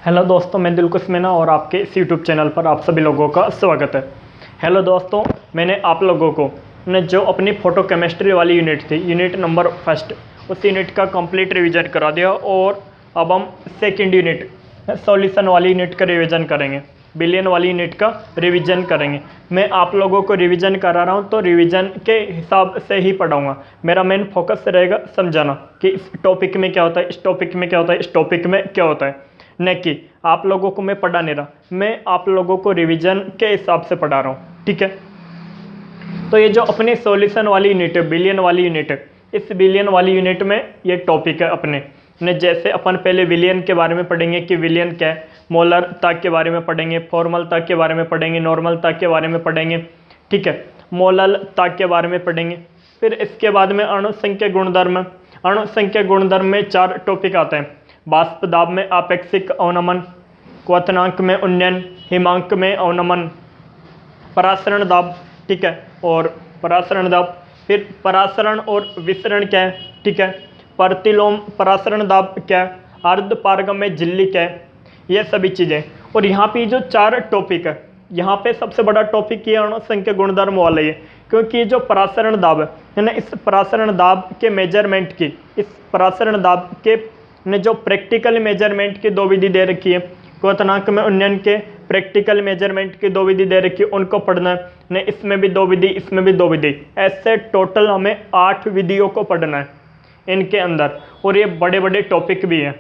Hello दोस्तों, मैं दिलकुश मीना और आपके इस यूट्यूब चैनल पर आप सभी लोगों का स्वागत है। हेलो दोस्तों, मैंने आप लोगों को जो अपनी फोटो केमिस्ट्री वाली यूनिट थी, यूनिट नंबर फर्स्ट, उस यूनिट का कंप्लीट रिवीजन करा दिया और अब हम सेकंड यूनिट सॉल्यूशन वाली यूनिट का रिवीजन करेंगे, बिलियन वाली यूनिट का रिवीजन करेंगे। मैं आप लोगों को रिवीजन करा रहा हूँ तो रिवीजन के हिसाब से ही पढ़ाऊँगा। मेरा मेन फोकस रहेगा समझाना कि इस टॉपिक में क्या होता है, इस टॉपिक में क्या होता है, इस टॉपिक में क्या होता है, न कि आप लोगों को मैं पढ़ा नहीं रहा, मैं आप लोगों को रिवीजन के हिसाब से पढ़ा रहा हूँ। ठीक है, तो ये जो अपनी सॉल्यूशन वाली यूनिट है, बिलियन वाली यूनिट है, इस बिलियन वाली यूनिट में ये टॉपिक है अपने ने। जैसे अपन पहले विलियन के बारे में पढ़ेंगे कि विलियन क्या है, मोलरता के बारे में पढ़ेंगे, फॉर्मलता के बारे में पढ़ेंगे, नॉर्मलता के बारे में पढ़ेंगे। ठीक है, मोललता के बारे में पढ़ेंगे। फिर इसके बाद में अणुसंख्या गुणधर्म। अणुसंख्या गुणधर्म में 4 टॉपिक आते हैं। वाष्प दाब में आपेक्षिक अवनमन, क्वथनांक में उन्नयन, हिमांक में अवनमन, परासरण दाब। ठीक है, और परासरण दाब, फिर परासरण और विसरण क्या है। ठीक है, प्रतिलोम परासरण दाब क्या है, अर्ध पारगम्य झिल्ली क्या है, ये सभी चीज़ें। और यहाँ पे जो 4 टॉपिक है, यहाँ पे सबसे बड़ा टॉपिक ये अणुसंख्या गुणधर्म वाला ही है, क्योंकि ये जो परासरण दाब है ना, इस परासरण दाब के मेजरमेंट की, इस परासरण दाब के ने जो प्रैक्टिकल मेजरमेंट की 2 विधि दे रखी है, क्वथनांक में उन्नयन के प्रैक्टिकल मेजरमेंट की 2 विधि दे रखी है, उनको पढ़ना है ने। इसमें भी 2 विधि, इसमें भी 2 विधि, ऐसे टोटल हमें 8 विधियों को पढ़ना है इनके अंदर। और ये बड़े बड़े टॉपिक भी हैं।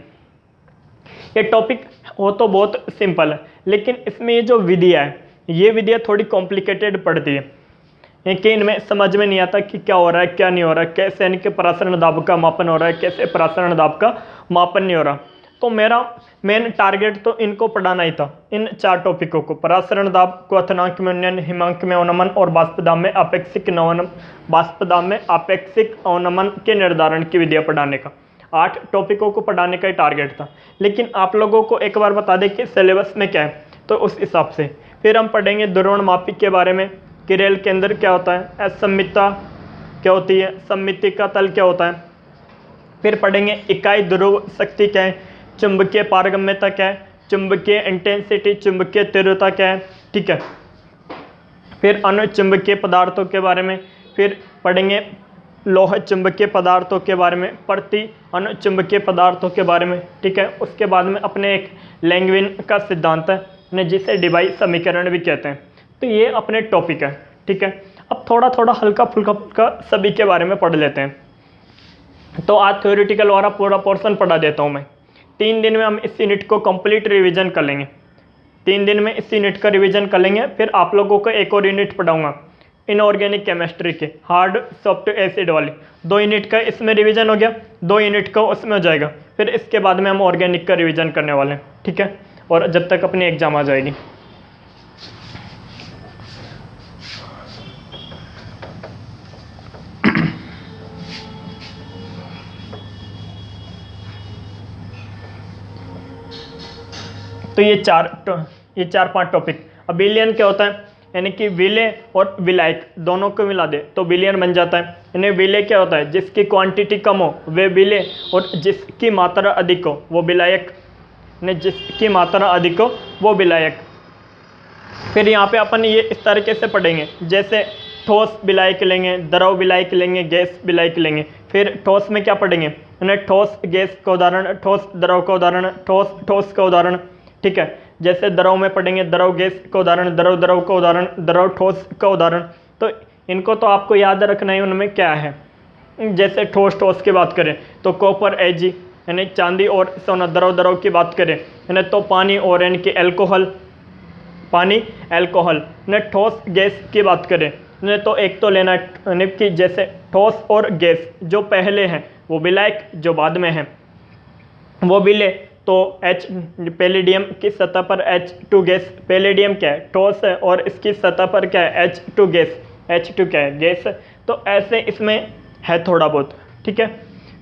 ये टॉपिक हो तो बहुत सिंपल है, लेकिन इसमें ये जो विधियाँ है, ये विधियाँ थोड़ी कॉम्प्लिकेटेड पड़ती है, कि इनमें समझ में नहीं आता कि क्या हो रहा है, क्या नहीं हो रहा है, कैसे इनके परासरण दाब का मापन हो रहा है, कैसे परासरण दाब का मापन नहीं हो रहा। तो मेरा मेन टारगेट तो इनको पढ़ाना ही था, इन 4 टॉपिकों को, परासरण दाब, क्वथनांक में उन्नयन, हिमांक में अवनमन और वाष्प दाब में आपेक्षिक अवनमन, वाष्प दाब में आपेक्षिक अवनमन के निर्धारण की विधियाँ पढ़ाने का। 8 टॉपिकों को पढ़ाने का ही टारगेट था, लेकिन आप लोगों को एक बार बता दें कि सिलेबस में क्या है, तो उस हिसाब से फिर हम पढ़ेंगे द्रव्यमापी के बारे में, कि रेल के अंदर क्या होता है, असम्मितता क्या होती है, सममिति का तल क्या होता है। फिर पढ़ेंगे इकाई ध्रुव शक्ति क्या है, चुंबकीय पारगम्यता क्या है, चुंबकीय इंटेंसिटी, चुंबकीय तीव्रता क्या है। ठीक है, फिर अनुचुंबकीय पदार्थों के बारे में, फिर पढ़ेंगे लोह चुंबकीय पदार्थों के बारे में, प्रति अनुचुंबकीय पदार्थों के बारे में। ठीक है, उसके बाद में अपने एक लैंगविन का सिद्धांत है, जिसे डिबाई समीकरण भी कहते हैं। तो ये अपने टॉपिक है। ठीक है, अब थोड़ा थोड़ा हल्का फुल्का सभी के बारे में पढ़ लेते हैं। तो आज थ्योरेटिकल वाला पूरा पोर्शन पढ़ा देता हूँ मैं। 3 दिन में हम इस यूनिट को कंप्लीट रिवीजन कर लेंगे। 3 दिन में इस यूनिट का रिवीजन कर लेंगे। फिर आप लोगों को एक और यूनिट पढ़ाऊँगा, इनऑर्गेनिक केमिस्ट्री के, हार्ड सॉफ्ट एसिड वाली। 2 यूनिट का इसमें रिवीजन हो गया, 2 यूनिट का उसमें हो जाएगा। फिर इसके बाद में हम ऑर्गेनिक का रिवीजन करने वाले हैं। ठीक है, और जब तक अपनी एग्जाम आ जाएगी। तो ये 4-5 टॉपिक। अब विलयन क्या होता है, यानी कि विलय और विलायक दोनों को मिला दे तो विलयन बन जाता है। यानी विलय क्या होता है, जिसकी क्वांटिटी कम हो वे विलय, और जिसकी मात्रा अधिक हो वो विलायक। जिसकी मात्रा अधिक हो वो विलायक। फिर यहाँ पे अपन ये इस तरीके से पढ़ेंगे, जैसे ठोस विलायक लेंगे, द्रव विलायक लेंगे, गैस विलायक लेंगे। फिर ठोस में क्या पढ़ेंगे, ठोस गैस का उदाहरण, ठोस द्रव का उदाहरण, ठोस का उदाहरण। ठीक है, जैसे द्रव में पढ़ेंगे द्रव गैस का उदाहरण, द्रव का उदाहरण, द्रव ठोस का उदाहरण। तो इनको तो आपको याद रखना ही, उनमें क्या है। जैसे ठोस की बात करें तो कॉपर Ag, यानी चांदी और सोना। द्रव की बात करें यानी तो पानी और यानी कि एल्कोहल, पानी एल्कोहल। ने ठोस गैस की बात करें ने तो एक तो लेना यानी कि जैसे ठोस और गैस, जो पहले हैं वो विलायक, जो बाद में हैं वो विलय। तो H पैलेडियम की सतह पर H2 गैस, पैलेडियम क्या है, ठोस है, और इसकी सतह पर क्या है, H2 गैस, H2 क्या है, गैस है। तो ऐसे इसमें है थोड़ा बहुत। ठीक है,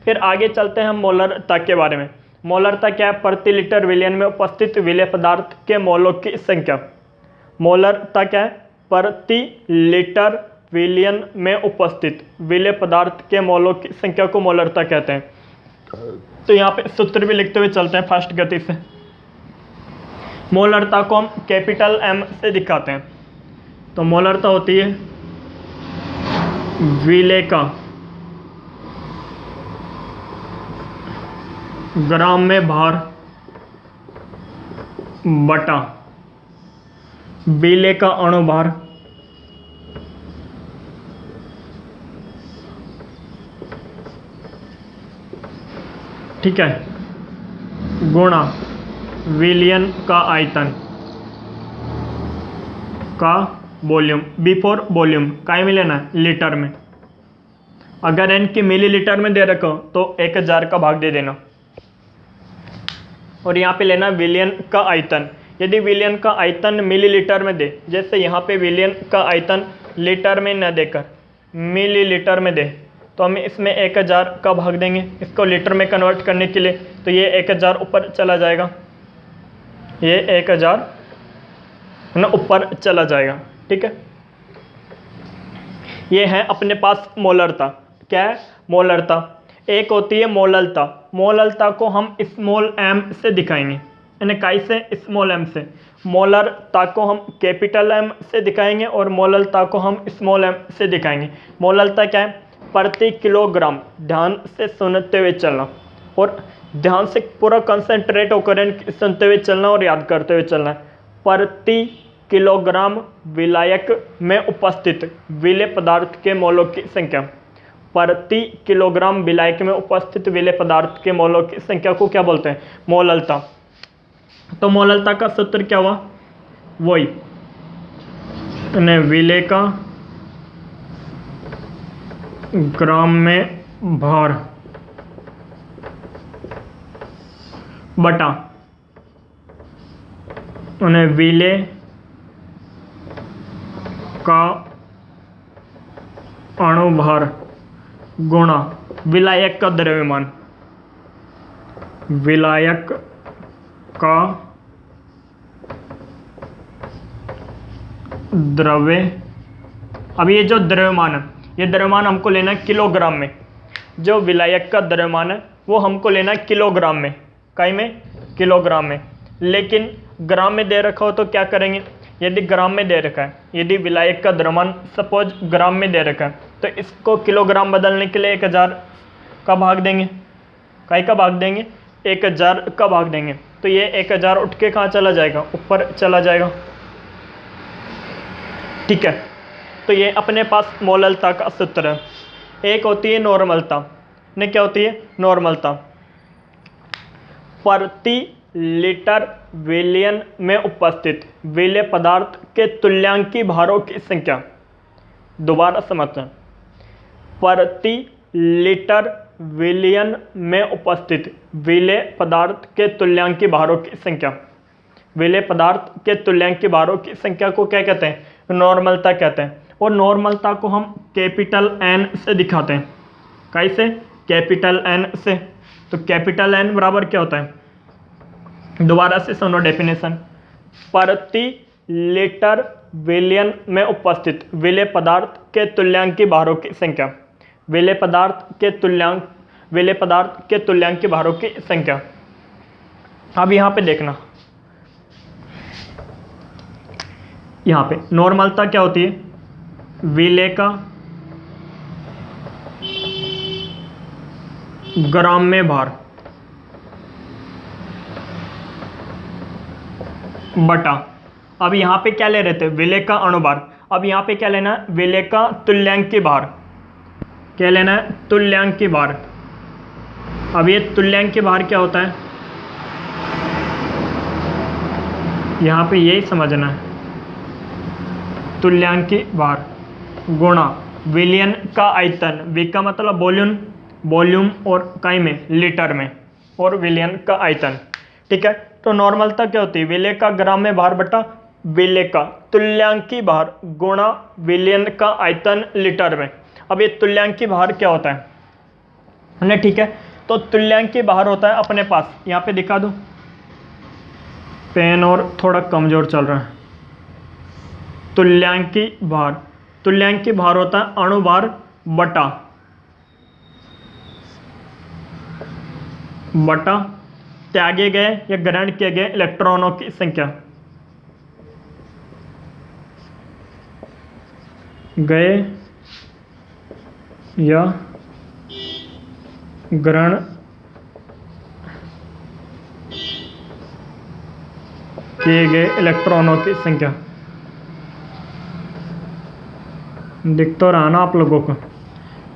फिर आगे चलते हैं हम मोलरता के बारे में। मोलरता क्या है, प्रति लीटर विलयन में उपस्थित विलय पदार्थ के मोलों की संख्या। मोलरता क्या है, प्रति लीटर विलयन में उपस्थित विलय पदार्थ के मोलों की संख्या को मोलरता कहते हैं। तो यहाँ पे सूत्र भी लिखते हुए चलते हैं फास्ट गति से। मोलरता को हम कैपिटल M से दिखाते हैं। तो मोलरता होती है विलेय का ग्राम में भार बटा विलेय का अणुभार ठीक है गुणा विलयन का आयतन का वॉल्यूम, बिफोर वॉल्यूम काय में लेना है लीटर में। अगर n की मिलीलीटर में दे रखो तो 1000 का भाग दे देना और यहाँ पे लेना विलयन का आयतन। यदि विलयन का आयतन मिलीलीटर में दे, जैसे यहाँ पे विलयन का आयतन लीटर में न देकर मिलीलीटर में दे, तो हम इसमें 1000 का भाग देंगे इसको लीटर में कन्वर्ट करने के लिए। तो ये 1000 ऊपर चला जाएगा, ये 1000 ना ऊपर चला जाएगा। ठीक है, ये है अपने पास मोलरता। क्या है मोलरता? एक होती है मोललता। मोललता को हम स्मॉल m से दिखाएंगे, यानी कैसे स्मॉल m से। मोलरता को हम कैपिटल M से दिखाएंगे और मोललता को हम स्मॉल m से दिखाएंगे। मोललता क्या है? प्रति किलोग्राम। ध्यान से सुनते हुए चलना और ध्यान से पूरा कंसंट्रेट होकर सुनते हुए चलना और याद करते हुए चलना। प्रति किलोग्राम विलायक में उपस्थित विलेय पदार्थ के मोलों की संख्या। प्रति किलोग्राम विलायक में उपस्थित विलेय पदार्थ के मोलों की संख्या को क्या बोलते हैं? मोललता। तो मोललता का सूत्र क्या हुआ? वही विलेय का ग्राम में भार बटा विलेय का अणुभार गुणा विलायक का द्रव्यमान। विलायक का द्रव्य, अब ये जो द्रव्यमान है, ये द्रव्यमान हमको लेना है किलोग्राम में। जो विलायक का द्रव्यमान है वो हमको लेना है किलोग्राम में। कई में? किलोग्राम में। लेकिन ग्राम में दे रखा हो तो क्या करेंगे? यदि ग्राम में दे रखा है, यदि विलायक का द्रव्यमान सपोज ग्राम में दे रखा है, तो इसको किलोग्राम बदलने के लिए 1000 का भाग देंगे। कई का भाग देंगे? 1000 का भाग देंगे। तो ये 1000 उठ के कहाँ चला जाएगा? ऊपर चला जाएगा। ठीक है, तो ये अपने पास मोललता का सूत्र है। एक होती है नॉर्मलता। ने क्या होती है? नॉर्मलता। प्रति लीटर विलयन में उपस्थित विलेय पदार्थ के तुल्यांकी भारों की संख्या। दोबारा समझते हैं। प्रति लीटर विलयन में उपस्थित विलेय पदार्थ के तुल्यांकी भारों की संख्या। विलेय पदार्थ के तुल्यांकी भारों की संख्या को क्या कहते हैं? नॉर्मलता कहते हैं। और नॉर्मलता को हम कैपिटल N से दिखाते हैं। कैसे? कैपिटल N से। तो कैपिटल N बराबर क्या होता है? दोबारा से सुनो डेफिनेशन। प्रति लीटर विलयन में उपस्थित विलेय पदार्थ के तुल्यांकी भारों की संख्या। विलेय पदार्थ के तुल्यांकी भारों की संख्या। अब यहाँ पे देखना, यहाँ पे नॉर्मलता क्या होती है? विलेय का ग्राम में भार बटा, अब यहाँ पे क्या ले रहे थे? विलेय का अणुभार। अब यहाँ पे क्या लेना है? विलेय का तुल्यांकी भार। क्या लेना है? तुल्यांकी भार। अब ये तुल्यांकी भार क्या होता है? यहाँ पे यही समझना है। तुल्यांकी भार गुणा विलयन का आयतन। वी का मतलब वॉल्यूम और काई में लीटर में, और विलयन का आयतन। ठीक है, तो नॉर्मलता क्या होती है? विलेय का ग्राम में भार बटा विलेय का तुल्यांकी भार गुणा विलयन का आयतन लीटर में। अब ये तुल्यांकी भार क्या होता है? ठीक है, तो तुल्यांकी भार होता है अपने पास, यहाँ पे दिखा दो, पेन और थोड़ा कमजोर चल रहा है। तुल्यांकी भार होता है अणुभार बटा त्यागे गए या ग्रहण किए गए इलेक्ट्रॉनों की संख्या। गए या ग्रहण किए गए इलेक्ट्रॉनों की संख्या। दिख तो रहा ना आप लोगों को,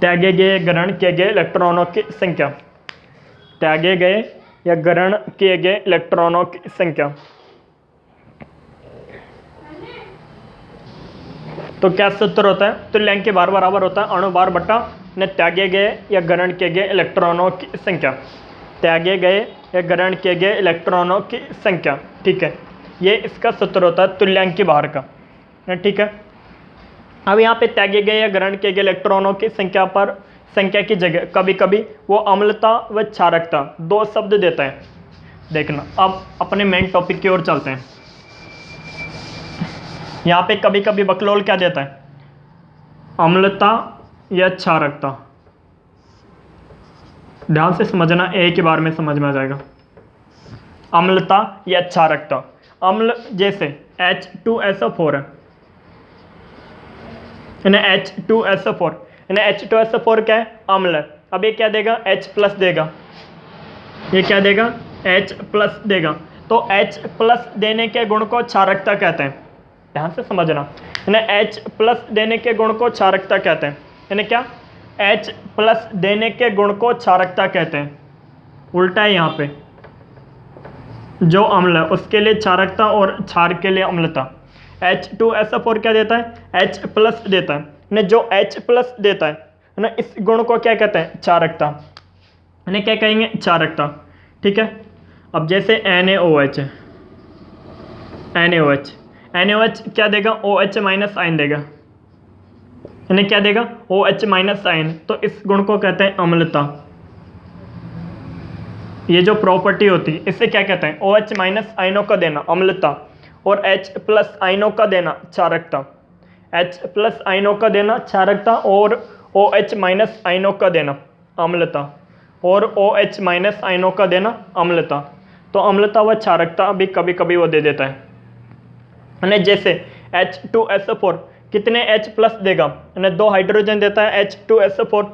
त्यागे गए ग्रहण किए गए इलेक्ट्रॉनों की संख्या। त्यागे गए या ग्रहण किए गए इलेक्ट्रॉनों की संख्या। तो क्या सूत्र होता है? तुल्यांक के भार बराबर होता है अणु भार बटा ने त्यागे गए या ग्रहण किए गए इलेक्ट्रॉनों की संख्या। त्यागे गए या ग्रहण किए गए इलेक्ट्रॉनों की संख्या। ठीक है, ये इसका सूत्र होता है तुल्यांक के भार का। ठीक है, अब यहाँ पे त्यागे गए या ग्रहण किए गए इलेक्ट्रॉनों की संख्या पर संख्या की जगह कभी कभी वो अम्लता व क्षारकता दो शब्द देता है। देखना, अब अपने मेन टॉपिक की ओर चलते हैं। यहाँ पे कभी कभी बकलोल क्या देता है? अम्लता या क्षारकता। ध्यान से समझना, एक ही बार में समझ में आ जाएगा। अम्लता या क्षारकता। अम्ल जैसे H2SO4 है, H2SO4, H2SO4 क्या है? अम्ल है। अब ये क्या देगा? H+ देगा। ये क्या देगा? H+ देगा। तो H+ देने के गुण को क्षारकता कहते हैं। ध्यान से समझना, H+ देने के गुण को क्षारकता कहते हैं। यानी क्या? H+ देने के गुण को क्षारकता कहते हैं। उल्टा है यहाँ पे, जो अम्ल है उसके लिए क्षारकता और क्षार के लिए अम्लता। H2SO4 क्या देता है? H+ देता है ना। जो H+ देता है ना, इस गुण को क्या कहते हैं? क्षारकता। यानी क्या कहेंगे? क्षारकता। ठीक है, अब जैसे NaOH है, NaOH क्या देगा? OH- आयन देगा। यानी क्या देगा? OH- ion. तो इस गुण को कहते हैं अम्लता। ये जो प्रॉपर्टी होती है इसे क्या कहते हैं? OH- आयनों का देना अम्लता, और H+ आयनों का देना क्षारकता। H+ आयनों का देना क्षारकता, और OH- आयनों का देना अम्लता, और OH- आयनों का देना अम्लता। तो अम्लता व क्षारकता भी कभी कभी वो दे देता है। जैसे H2SO4 कितने H+ देगा? 2 हाइड्रोजन देता है H2SO4।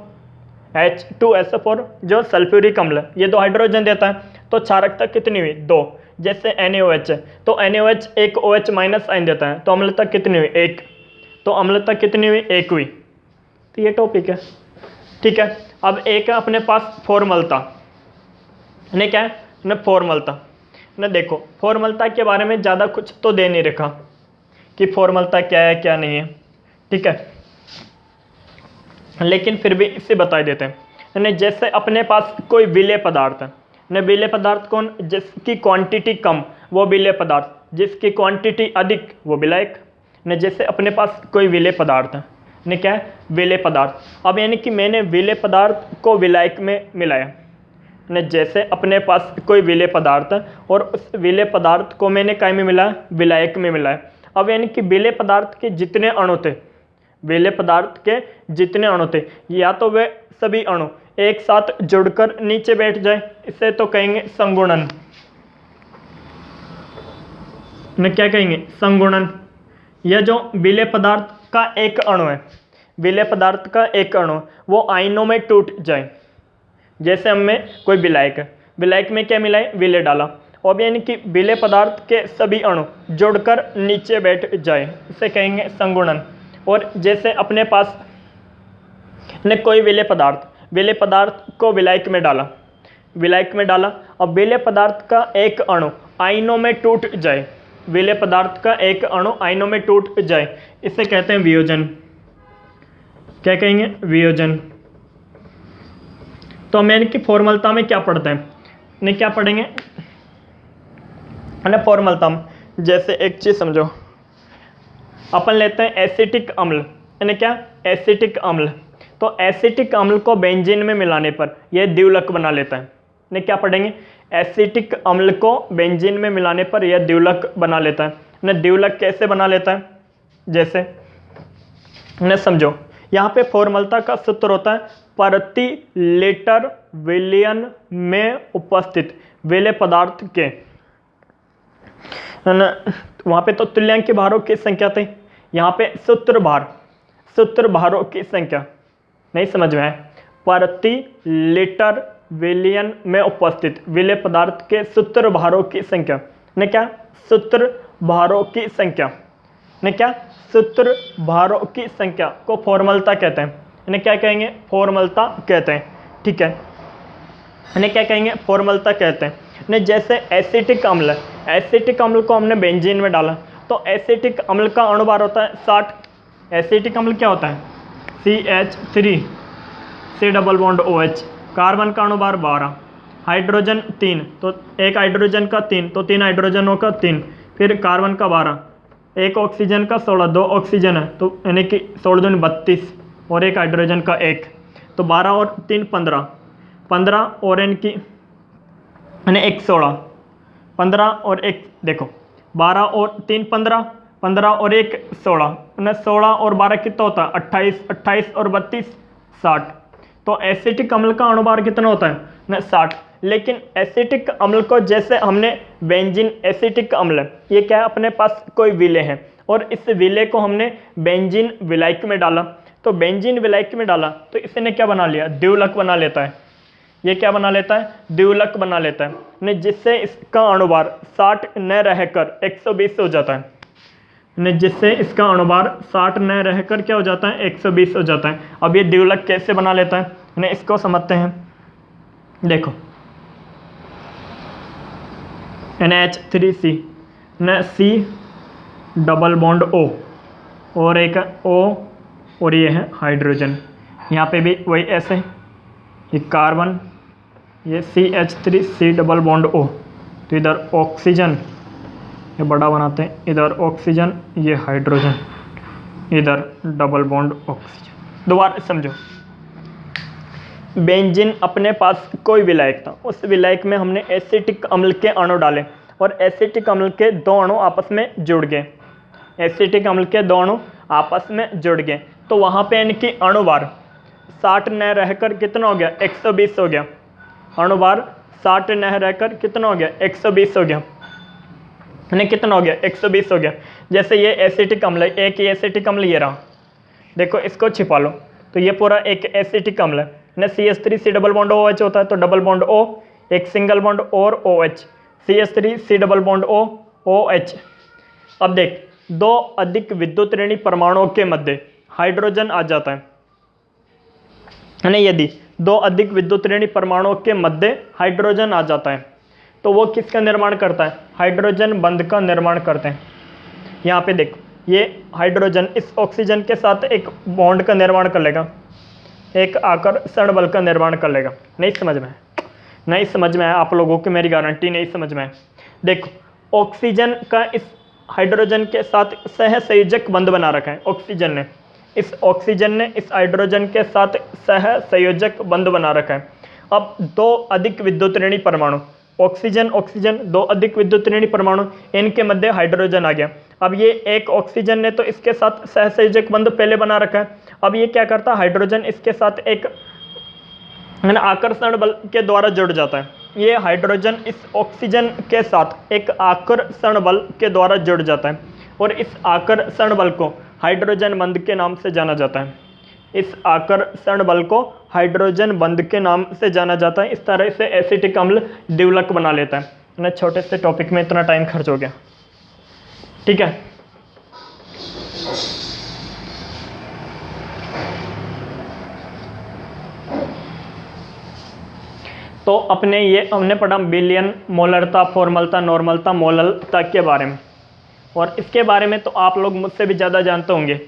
H2SO4 जो सल्फ्यूरिक अम्ल है, ये 2 हाइड्रोजन देता है। तो क्षारकता कितनी हुई? 2। जैसे NaOH है, तो NaOH एक OH- आयन देता है, तो अम्लता कितनी हुई? 1। तो अम्लता कितनी हुई? 1 हुई। तो ये टॉपिक है। ठीक है, अब एक है अपने पास फॉर्मलता। क्या है ना? फॉर्मलता ना। देखो, फॉर्मलता के बारे में ज़्यादा कुछ तो दे नहीं रखा कि फॉर्मलता क्या है क्या नहीं है। ठीक है, लेकिन फिर भी इसे बता देते हैं। जैसे अपने पास कोई विलेय पदार्थ है, विलेय पदार्थ कौन? जिसकी क्वांटिटी कम वो विलेय पदार्थ, जिसकी क्वांटिटी अधिक वो विलायक। जैसे अपने पास कोई विलेय पदार्थ है, क्या है? विलेय पदार्थ। अब यानी कि मैंने विलेय पदार्थ को विलायक में मिलाया। जैसे अपने पास कोई विलेय पदार्थ है और उस विलेय पदार्थ को मैंने काय में मिलाया? विलायक में मिलाया। अब यानी कि विलेय पदार्थ के जितने अणु थे, विलेय पदार्थ के जितने अणु थे, या तो वे सभी अणु एक साथ जुड़कर नीचे बैठ जाए, इसे तो कहेंगे संगुणन। क्या कहेंगे? संगुणन। यह जो विलेय पदार्थ का एक अणु है, विलेय पदार्थ का एक अणु वो आयनों में टूट जाए। जैसे हमें कोई विलायक है, विलायक में क्या मिलाए? विलेय डाला। अब यानी कि विलेय पदार्थ के सभी अणु जुड़कर नीचे बैठ जाए, इसे कहेंगे संगुणन। और जैसे अपने पास कोई विलेय पदार्थ को विलायक में डाला, अब विलेय पदार्थ का एक अणु आयनों में टूट जाए, विलेय पदार्थ का एक अणु आयनों में टूट जाए, इसे कहते हैं वियोजन। क्या कहेंगे? वियोजन। तो हम यानी कि फॉर्मलता में क्या पढ़ते हैं? क्या पढ़ेंगे फॉर्मलता में? जैसे एक चीज समझो, अपन लेते हैं एसिटिक अम्ल, क्या? एसिटिक अम्ल। तो एसिटिक अम्ल को बेंजीन में मिलाने पर यह द्विलक बना लेता है। क्या पढ़ेंगे? एसिटिक अम्ल को बेंजीन में मिलाने पर यह द्विलक बना लेता है। द्विलक कैसे बना लेता है? जैसे समझो, यहाँ पे फॉर्मलता का सूत्र होता है प्रति लीटर विलयन में उपस्थित विलेय पदार्थ के, है ना, वहाँ पे तो तुल्यांक भारों की संख्या थी, यहाँ पे सूत्र भारों की संख्या नहीं समझ में आए। प्रति लीटर विलयन में उपस्थित विलेय पदार्थ के सूत्र भारों की संख्या ने क्या, सूत्र भारों की संख्या ने क्या, सूत्र भारों की संख्या को फॉर्मलता कहते हैं। इन्हें क्या कहेंगे, फॉर्मलता कहते हैं। ठीक है, इन्हें क्या कहेंगे, फॉर्मलता कहते हैं। ने जैसे एसिटिक अम्ल, एसिटिक अम्ल को हमने बेंजीन में डाला तो एसिटिक अम्ल का अणुभार होता है 60। एसिटिक अम्ल क्या होता है, CH3 C double bond OH, carbon का अणुभार 12, हाइड्रोजन 3, तो एक हाइड्रोजन का 3, तो 3 हाइड्रोजनों का 3, फिर कार्बन का 12, एक ऑक्सीजन का 16, 2 ऑक्सीजन है तो यानी कि 16 दूनी 32 और एक हाइड्रोजन का 1, तो 12 और 3 15, 15 और इनकी यानी 1 16, 15 और 1 देखो 12 और 3 15, 15 और 1 16, 16 और 12 कितना होता है 28, 28 और 32 60। तो एसिटिक अम्ल का अणुभार कितना होता है ना 60। लेकिन एसिटिक अम्ल को जैसे हमने बेंजीन एसिटिक अम्ल, ये क्या है अपने पास कोई विलेय है और इस विलेय को हमने बेंजीन विलायक में डाला, तो बेंजीन विलायक में डाला तो इसने क्या बना लिया, द्विलक बना लेता है। ये क्या बना लेता है, द्विलक बना लेता है, ने जिससे इसका अणुभार 60 न रहकर 120 हो जाता है, ने जिससे इसका अणुभार 60 न रहकर क्या हो जाता है 120 हो जाता है। अब ये द्विलक कैसे बना लेता है, ने इसको समझते हैं। देखो NH3C न C डबल बॉन्ड O और एक O और ये है हाइड्रोजन, यहाँ पे भी वही ऐसे, ये कार्बन, ये CH3C डबल बॉन्ड O, तो इधर ऑक्सीजन ये बड़ा बनाते हैं, इधर ऑक्सीजन, ये हाइड्रोजन, इधर डबल बॉन्ड ऑक्सीजन। दोबारा समझो, बेंजीन अपने पास कोई विलायक था, उस विलायक में हमने एसिटिक अम्ल के अणु डाले और एसिटिक अम्ल के 2 अणु आपस में जुड़ गए, एसिटिक अम्ल के 2 अणु आपस में जुड़ गए, तो वहाँ पे इनकी अणुभार 60 न रहकर कितना हो गया 120 हो गया, अणुभार 60 न रहकर कितना हो गया 120 हो गया, यानी कितना हो गया 120 हो गया। जैसे ये एसिटिक अम्ल है, एक ये एसिटिक अम्ल ये रहा, देखो इसको छिपा लो, तो ये पूरा एक एसिटिक अम्ल है ना, CH3C डबल बॉन्ड OH होता है तो डबल बॉन्ड O, एक सिंगल बॉन्ड और OH, CH3C double bond O OH। अब देख 2 अधिक विद्युत ऋणी परमाणुओं के मध्य हाइड्रोजन आ जाता है, यानी यदि 2 अधिक विद्युत ऋणी परमाणुओं के मध्य हाइड्रोजन आ जाता है तो वो किसका निर्माण करता है, हाइड्रोजन बंध का निर्माण करते हैं। यहाँ पे देख ये हाइड्रोजन इस ऑक्सीजन के साथ एक बॉन्ड का निर्माण कर लेगा, एक आकर्षण बल का निर्माण कर लेगा। नहीं समझ में, नहीं समझ में आया आप लोगों की, मेरी गारंटी नहीं समझ में आए। देखो ऑक्सीजन का इस हाइड्रोजन के साथ सहसंयोजक बंध बना रखा है, ऑक्सीजन ने इस हाइड्रोजन के साथ सहसंयोजक बंध बना रखा है। अब 2 अधिक विद्युत ऋणी परमाणु, ऑक्सीजन 2 अधिक विद्युत ऋणी परमाणु, इनके मध्य हाइड्रोजन आ गया। अब ये एक ऑक्सीजन ने तो इसके साथ सहसंयोजक बंध पहले बना रखा है, अब ये क्या करता है, हाइड्रोजन इसके साथ एक आकर्षण बल के द्वारा जुड़ जाता है। ये हाइड्रोजन इस ऑक्सीजन के साथ एक आकर्षण बल के द्वारा जुड़ जाता है और इस आकर्षण बल को हाइड्रोजन बंध के नाम से जाना जाता है। इस आकर्षण बल को हाइड्रोजन बंध के नाम से जाना जाता है। इस तरह से एसिटिक अम्ल द्विलक बना लेता है ना। छोटे से टॉपिक में इतना टाइम खर्च हो गया, ठीक है। तो हमने पढ़ा विलयन, मोलरता, फॉर्मलता, नॉर्मलता, मोललता के बारे में, और इसके बारे में तो आप लोग मुझसे भी ज़्यादा जानते होंगे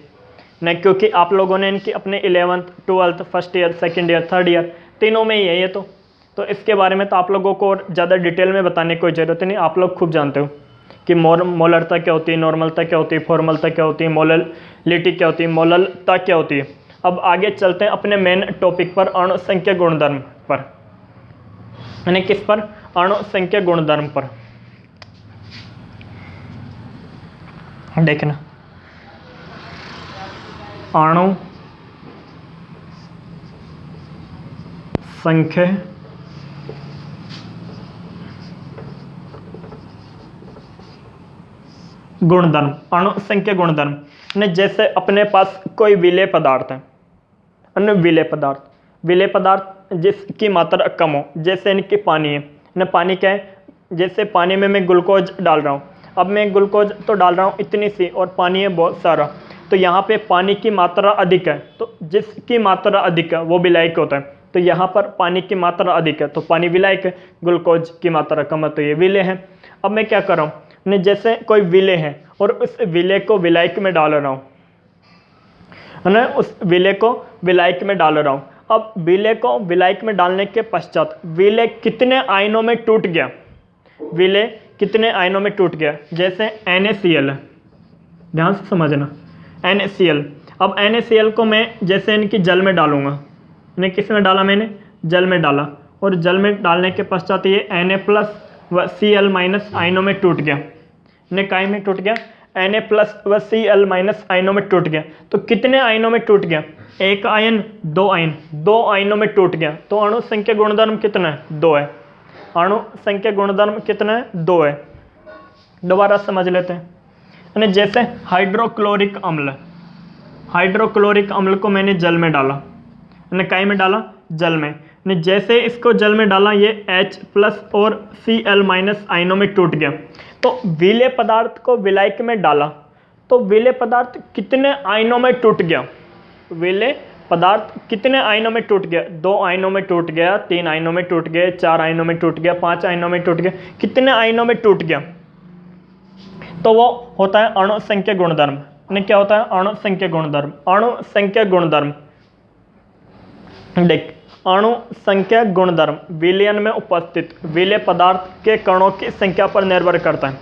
न, क्योंकि आप लोगों ने इनकी अपने 11th, 12th, first year, second year, third year तीनों में ही है ये। तो इसके बारे में तो आप लोगों को और ज़्यादा डिटेल में बताने की कोई ज़रूरत नहीं, आप लोग खूब जानते हो कि मोलरता क्या होती है, नॉर्मलता क्या होती है, फॉर्मलता क्या होती है, मोललिटी क्या होती है, मोललता क्या होती है। अब आगे चलते हैं अपने मेन टॉपिक पर, अणु संख्या गुणधर्म पर, यानी किस पर, अणु संख्या गुणधर्म पर। देखना अणु संख्या गुणधर्म, अणु संख्या गुणधर्म ने जैसे अपने पास कोई विलेय पदार्थ है, विलेय पदार्थ जिसकी मात्रा कम हो, जैसे इनकी पानी है ना, पानी क्या है, जैसे पानी में मैं ग्लूकोज डाल रहा हूँ, अब मैं ग्लूकोज तो डाल रहा हूँ इतनी सी और पानी है बहुत सारा, तो यहाँ पे पानी की मात्रा अधिक है, तो जिसकी मात्रा अधिक है वो विलायक होता है। तो यहाँ पर पानी की मात्रा अधिक है तो पानी विलायक है, ग्लूकोज की मात्रा कम है तो ये विलेय है। अब मैं क्या कर रहा हूँ ने, जैसे कोई विलेय है और उस विलेय को विलायक में डाल रहा हूँ, है ना, उस विलेय को विलायक में डाल रहा हूँ। अब विलेय को विलायक में डालने के पश्चात विलेय कितने आयनों में टूट गया, विलेय कितने आयनों में टूट गया, जैसे NaCl है, ध्यान से समझना, NaCl। अब NaCl को मैं जैसे इनकी जल में डालूंगा, इन्हें किस में डाला मैंने, जल में डाला, और जल में डालने के पश्चात ये Na प्लस व Cl माइनस आयनों में टूट गया, इन्हें काय में टूट गया, Na प्लस व Cl माइनस आयनों में टूट गया। तो कितने आयनों में टूट गया, एक आयन, दो आयन, दो आयनों में टूट गया। तो अणु संख्या गुणधर्म कितना है, 2 है, अणु संख्या गुणधर्म कितना है, 2 है। दोबारा समझ लेते हैं, जैसे हाइड्रोक्लोरिक अम्ल, हाइड्रोक्लोरिक अम्ल को मैंने जल में डाला, काय में डाला, जल में, जैसे इसको जल में डाला ये H प्लस और Cl माइनस आयनों में टूट गया। तो विलेय पदार्थ को विलायक में डाला तो विलेय पदार्थ कितने आयनों में टूट गया, विलेय पदार्थ कितने आयनों में टूट गया, 2 आयनों में टूट गया, 3 आयनों में टूट गया, 4 आयनों में टूट गया, 5 आयनों में टूट गया, कितने आयनों में टूट गया। तो वो होता है अणु संख्या गुणधर्म। क्या होता है, अणु संख्या गुणधर्म। अणु संख्या गुणधर्म, देख, अणु संख्या गुणधर्म विलयन में उपस्थित विलेय पदार्थ के कणों की संख्या पर निर्भर करता है।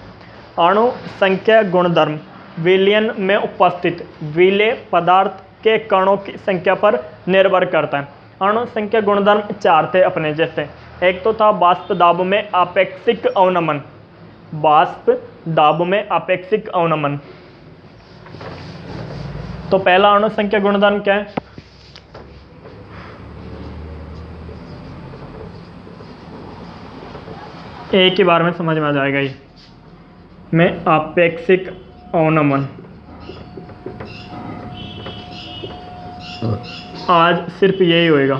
अणु संख्या गुणधर्म विलयन में उपस्थित विलेय पदार्थ के कणों की संख्या पर निर्भर करता है। अणु संख्या गुणधर्म 4 थे अपने, जैसे एक तो था वाष्प दाब में आपेक्षिक अवनमन, वाष्प दाब में आपेक्षिक अवनमन। तो पहला अणु संख्या गुणधर्म क्या है, एक ही बार में समझ में आ जाएगा ये, में आपेक्षिक अवनमन। आज सिर्फ यही होएगा,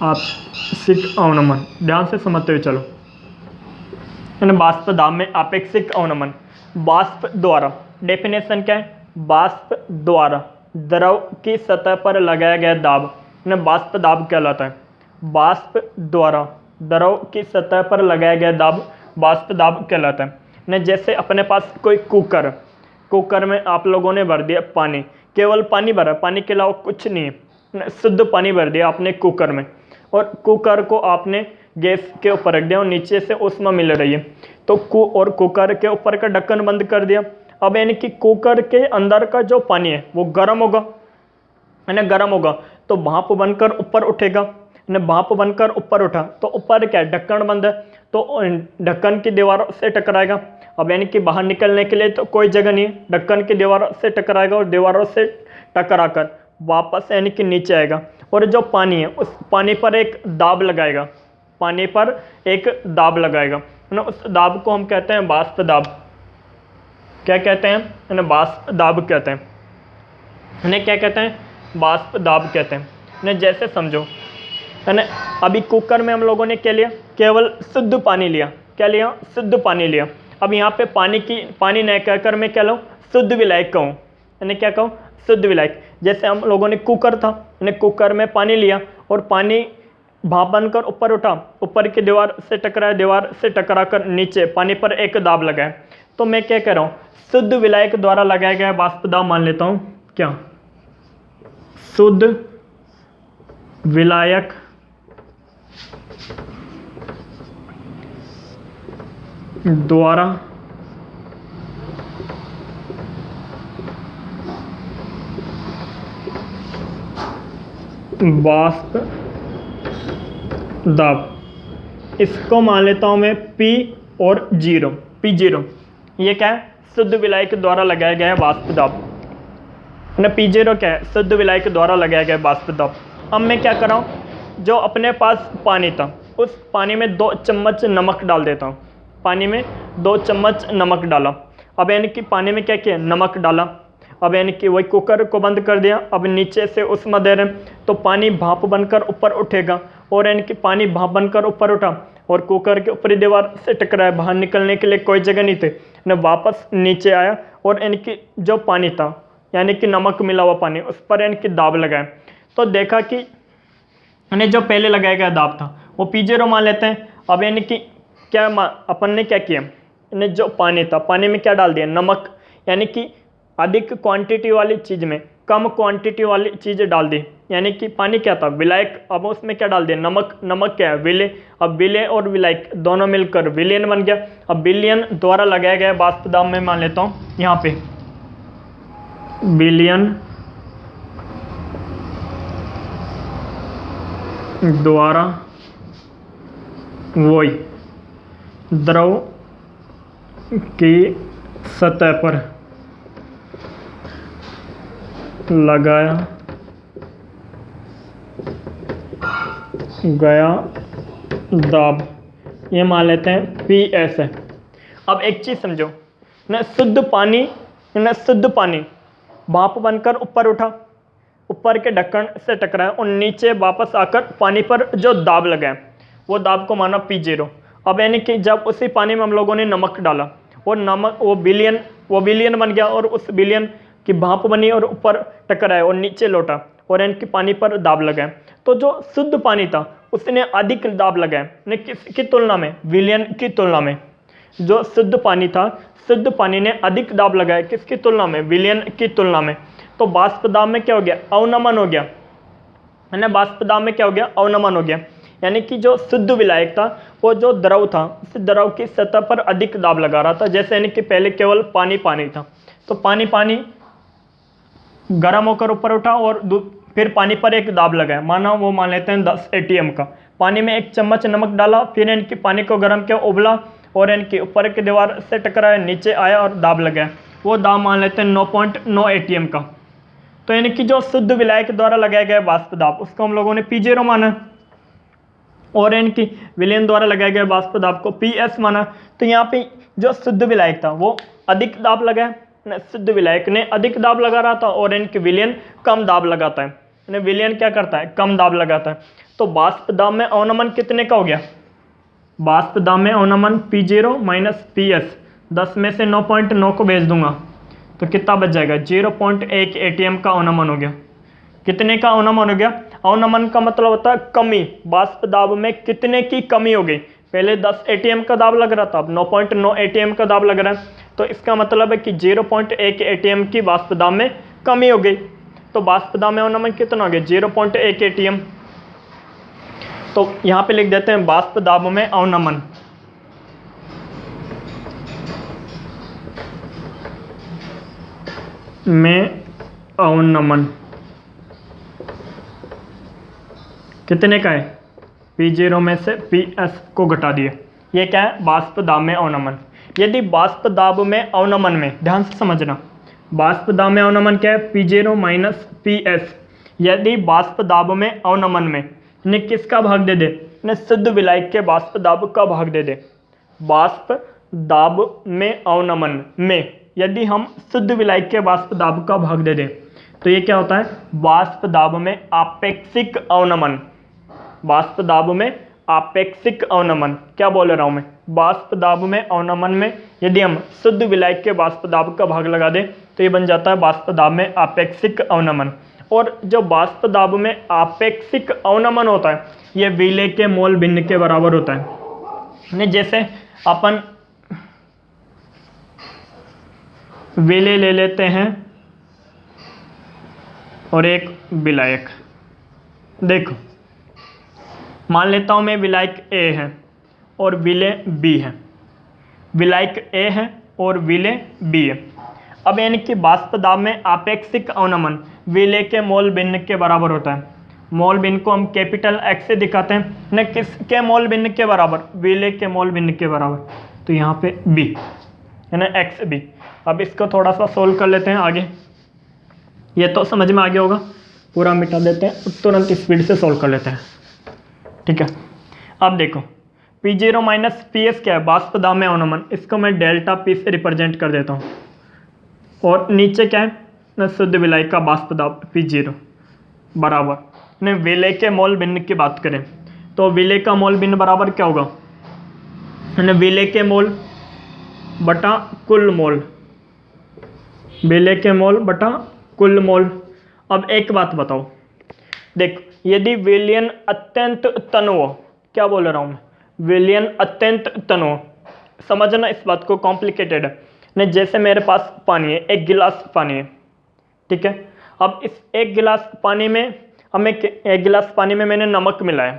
आपेक्षिक अवनमन, ध्यान से समझते हुए चलो। वाष्प दाब में आपेक्षिक अवनमन, वाष्प द्वारा, डेफिनेशन क्या है, वाष्प द्वारा द्रव की सतह पर लगाया गया दाब वाष्प दाब कहलाता है। वाष्प द्वारा द्रव की सतह पर लगाया गया दाब वाष्प दाब कहलाता है। जैसे अपने पास कोई कुकर में आप लोगों ने भर दिया पानी, केवल पानी भरा, पानी के अलावा कुछ नहीं है, शुद्ध पानी भर दिया आपने कुकर में, और कुकर को आपने गैस के ऊपर रख दिया और नीचे से ऊष्मा मिल रही है, तो कुकर के ऊपर का ढक्कन बंद कर दिया। अब यानी कि कुकर के अंदर का जो पानी है वो गर्म होगा, है ना, गर्म होगा तो भाप बनकर ऊपर उठेगा, भाप बनकर ऊपर उठा तो ऊपर क्या है, ढक्कन बंद है, तो ढक्कन की दीवारों से टकराएगा। अब यानी कि बाहर निकलने के लिए तो कोई जगह नहीं है, ढक्कन की दीवारों से टकराएगा और दीवारों से टकराकर वापस यानी कि नीचे आएगा, और जो पानी है उस पानी पर एक दाब लगाएगा, पानी पर एक दाब लगाएगा, है ना, उस दाब को हम कहते हैं वाष्प दाब। क्या कहते हैं, है ना, वाष्प दाब कहते हैं, इन्हें क्या कहते हैं, वाष्प दाब कहते हैं। जैसे समझो, है ना, अभी कुकर में हम लोगों ने क्या लिया, केवल शुद्ध पानी लिया, क्या लिया, शुद्ध पानी लिया। अब यहाँ पे पानी नहीं कहकर मैं क्या लूँ, शुद्ध विलायक कहूँ, यानी क्या कहूँ, शुद्ध विलायक। जैसे हम लोगों ने कुकर था, कुकर में पानी लिया और पानी भाप बनकर ऊपर उठा, ऊपर की दीवार से टकराया, दीवार से टकराकर नीचे पानी पर एक दाब लगाया, तो मैं क्या कह रहा हूँ, शुद्ध विलायक द्वारा लगाया गया वाष्प दाब मान लेता हूँ, क्या, शुद्ध विलायक द्वारा वाष्प दाब, इसको मान लेता हूं मैं P और 0, P0, ये क्या है, शुद्ध विलायक द्वारा लगाया गया वाष्प दाब, ना, P0 क्या है, शुद्ध विलायक द्वारा लगाया गया वाष्प दाब। अब मैं क्या कर रहा हूँ, जो अपने पास पानी था उस पानी में 2 चम्मच नमक डाल देता हूँ, पानी में 2 चम्मच नमक डाला, अब यानी कि पानी में क्या किया, नमक डाला। अब यानी कि वही कुकर को बंद कर दिया। अब नीचे से उष्मा दे रहे हैं तो पानी भाप बनकर ऊपर उठेगा, और यानी कि पानी भाप बनकर ऊपर उठा और कुकर के ऊपरी दीवार से टकराया, बाहर निकलने के लिए कोई जगह नहीं थी, न वापस नीचे आया, और यानी कि जो पानी था यानी कि नमक मिला हुआ पानी, उस पर यानी कि दाब लगाया। तो देखा कि यानी जो पहले लगाया गया दाब था वो P0 मान लेते हैं। अब यानी कि क्या अपन ने क्या किया, यानी जो पानी था, पानी में क्या डाल दिया, नमक, यानी कि अधिक क्वांटिटी वाली चीज़ में कम क्वांटिटी वाली चीज़ डाल दी। यानी कि पानी क्या था, विलायक, अब उसमें क्या डाल दिया, नमक। नमक क्या है, विलय। अब विलय और विलायक दोनों मिलकर विलयन बन गया। अब विलयन द्वारा लगाया गया वाष्प दाब में मान लेता हूँ यहाँ पे विलयन द्वारा वही द्रव की सतह पर लगाया गया दाब, ये मान लेते हैं PS है। अब एक चीज़ समझो, न शुद्ध पानी भाप बनकर ऊपर उठा, ऊपर के ढक्कन से टकराया और नीचे वापस आकर पानी पर जो दाब लगाया वो दाब को माना P0। अब यानी कि जब उसी पानी में हम लोगों ने नमक डाला और नमक वो विलयन बन गया, और उस विलयन की भाप बनी और ऊपर टकराया और नीचे लौटा, और यानी कि पानी पर दाब लगाया। तो जो शुद्ध पानी था उसने अधिक दाब लगाया, ने किसकी तुलना में, विलयन की तुलना में। जो शुद्ध पानी था, शुद्ध पानी ने अधिक दाब लगाया, किसकी तुलना में, विलयन की तुलना में। तो वाष्प दाब में क्या हो गया, अवनमन हो गया, है ना। वाष्प दाब में क्या हो गया, अवनमन हो गया। यानी कि जो शुद्ध विलायक था वो जो द्रव था उस द्रव की सतह पर अधिक दाब लगा रहा था। जैसे यानी कि पहले केवल पानी था, तो पानी गर्म होकर ऊपर उठा और फिर पानी पर एक दाब लगाया, माना वो मान लेते हैं 10 ATM का। पानी में 1 चम्मच नमक डाला, फिर इनकी पानी को गर्म किया, उबला, और इनकी ऊपर की दीवार से टकराया, नीचे आया और दाब लगाया, वो दाब मान लेते हैं 9.9 ATM का। तो यानी कि जो शुद्ध विलायक द्वारा लगाया गया वाष्प दाब उसको हम लोगों ने P0 माना, और इनकी विलयन द्वारा लगाए गए वाष्प दाब को PS माना। तो यहाँ पे जो शुद्ध विलायक था वो अधिक दाब लगाया, शुद्ध विलायक ने अधिक दाब लगा रहा था, और इनके विलयन कम दाब लगाता है। विलयन क्या करता है, कम दाब लगाता है। तो वाष्प दाब में अवनमन कितने का हो गया, वाष्प दाब में अवनमन P0 माइनस PS, 10 में से 9.9 को भेज दूंगा तो कितना बच जाएगा, 0.1 ATM का अवनमन हो गया। कितने का अवनमन हो गया, अवनमन का मतलब होता है कमी, वाष्प दाब में कितने की कमी हो गई। पहले 10 ATM का दाब लग रहा था, अब 9.9 ATM का दाब लग रहा है। तो इसका मतलब है कि 0.1 ATM की वाष्प दाब में कमी हो गई। तो वाष्प दाब में अवनमन कितना हो गया, 0.1 ATM। तो यहाँ पे लिख देते हैं वाष्प दाब में अवनमन कितने का है, P0 में से PS को घटा दिए। ये क्या है, वाष्प दाब में अवनमन। यदि वाष्प दाब में अवनमन में, ध्यान से समझना, वाष्प दाब में अवनमन क्या है, P0 माइनस PS। यदि वाष्प दाब में अवनमन में ने किसका भाग दे दे, ने शुद्ध विलायक के वाष्प दाब का भाग दे दे। वाष्प दाब में अवनमन में यदि हम शुद्ध विलायक के वाष्प दाब का भाग दे दें तो ये क्या होता है, वाष्प दाब में आपेक्षिक अवनमन। वाष्प दाब में आपेक्षिक अवनमन, क्या बोल रहा हूँ मैं, वाष्प दाब में अवनमन में यदि हम शुद्ध विलायक के वाष्प दाब का भाग लगा दें तो ये बन जाता है वाष्प दाब में आपेक्षिक अवनमन। और जो वाष्प दाब में आपेक्षिक अवनमन होता है ये विलय के मोल भिन्न के बराबर होता है। जैसे अपन विलय ले लेते हैं और एक विलायक, देखो मान लेता हूँ मैं विलायक A है और विलय B है, विलायक A है और विलय B है। अब यानी कि वाष्प दाब में आपेक्षिक अवनमन विलय के मोल भिन्न के बराबर होता है। मोल भिन्न को हम कैपिटल X से दिखाते हैं, न किसके मोल भिन्न के बराबर, विलय के मोल भिन्न के बराबर। तो यहाँ पे B है ना, XB। अब इसको थोड़ा सा सोल्व कर लेते हैं आगे, ये तो समझ में आ गया होगा, पूरा मिटा देते हैं, तुरंत स्पीड से सोल्व कर लेते हैं, ठीक है। अब देखो P0 माइनस PS क्या है, बाष्पदाम्य अवनमन, इसको मैं डेल्टा P से रिप्रेजेंट कर देता हूँ। और नीचे क्या है, शुद्ध विलायक का बाष्पदाब P0 बराबर ने विलेय के मोल भिन्न की बात करें तो विलेय का मोल भिन्न बराबर क्या होगा, विलेय के मोल बटा कुल मोल, विलेय के मोल बटा कुल मोल। अब एक बात बताओ, देख यदि विलयन अत्यंत तन्व, क्या बोल रहा हूँ मैं, विलयन अत्यंत तन्व, समझना इस बात को, कॉम्प्लिकेटेड है नहीं। जैसे मेरे पास पानी है, एक गिलास पानी है, ठीक है। अब इस एक गिलास पानी में एक गिलास पानी में मैंने नमक मिलाया,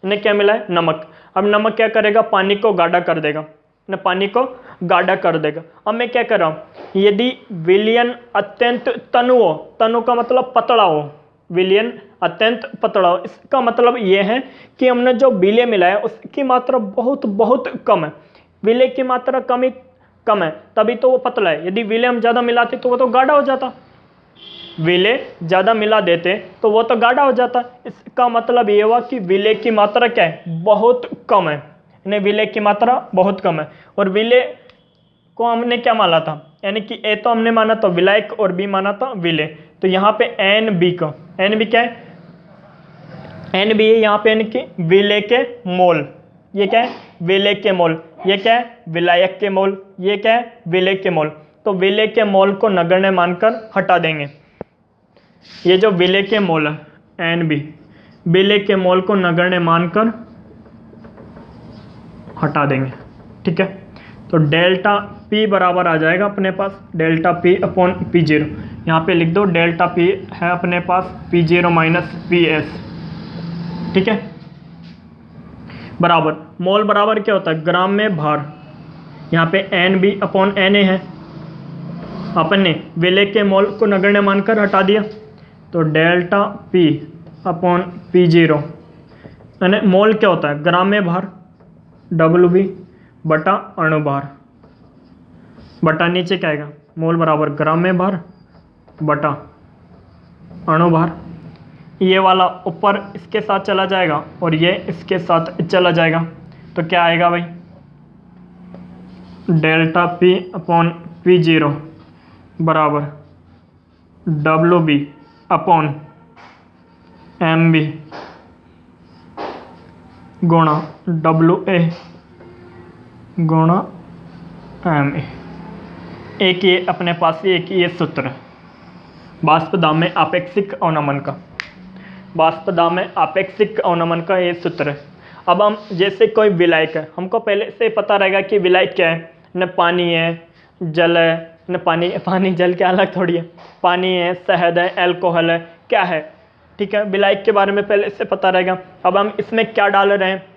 इन्हें क्या मिला है, नमक। अब नमक क्या करेगा, पानी को गाढ़ा कर देगा, ना पानी को गाढ़ा कर देगा। अब मैं क्या कर रहा हूँ, यदि विलयन अत्यंत तनु हो, तनु का मतलब पतला हो, विलयन अत्यंत पतला हो, इसका मतलब ये है कि हमने जो विलेय मिलाया उसकी मात्रा बहुत बहुत कम है, विलेय की मात्रा कम है, तभी तो वो पतला है। यदि विलेय हम ज़्यादा मिलाते तो वो तो गाढ़ा हो जाता, विलेय ज़्यादा मिला देते तो वो तो गाढ़ा हो जाता। इसका मतलब ये हुआ कि विलेय की मात्रा क्या है, बहुत कम है, यानी विलेय की मात्रा बहुत कम है। और विलेय को हमने क्या माना था, यानी कि ए तो हमने माना था विलायक और बी माना था विलेय। तो यहाँ पे एन बी का, एन बी क्या है, एन बी है यहाँ पे, यानी कि विलेय के मोल, ये क्या है, विलेय के मोल, ये क्या है, विलायक के मोल, ये क्या है, विलेय के मोल। तो विलेय के मोल को नगण्य मानकर हटा देंगे। ये जो विलेय के मोल है एन बी, विलेय के मोल को नगण्य मानकर हटा देंगे, ठीक है। तो डेल्टा P बराबर आ जाएगा अपने पास डेल्टा P अपॉन P0, यहाँ पे लिख दो डेल्टा P है अपने पास P0 माइनस PS, ठीक है। बराबर मोल बराबर क्या होता है, ग्राम में भार, यहाँ पे NB अपॉन Na है, अपन ने विलेय के मोल को नगण्य मानकर हटा दिया, तो डेल्टा P अपॉन P0, यानी मोल क्या होता है, ग्राम में भार, WB बटा अणुभार, बटा नीचे क्या आएगा, मोल बराबर ग्राम में भार बटा अणुभार। ये वाला ऊपर इसके साथ चला जाएगा और ये इसके साथ चला जाएगा, तो क्या आएगा भाई, डेल्टा P अपॉन P0 बराबर WB अपॉन MB गुणा WA गुणा MA। एक ये अपने पास एक ये सूत्र है बाष्पदाम्य आपेक्षिक अवनमन का, बाष्पदाम्य आपेक्षिक अवनमन का ये सूत्र है। अब हम जैसे कोई विलायक है, हमको पहले से पता रहेगा कि विलायक क्या है, न पानी है, जल है, न पानी जल के अलग थोड़ी है, पानी है, शहद है, अल्कोहल है, क्या है, ठीक है। विलायक के बारे में पहले से पता रहेगा। अब हम इसमें क्या डाल रहे हैं,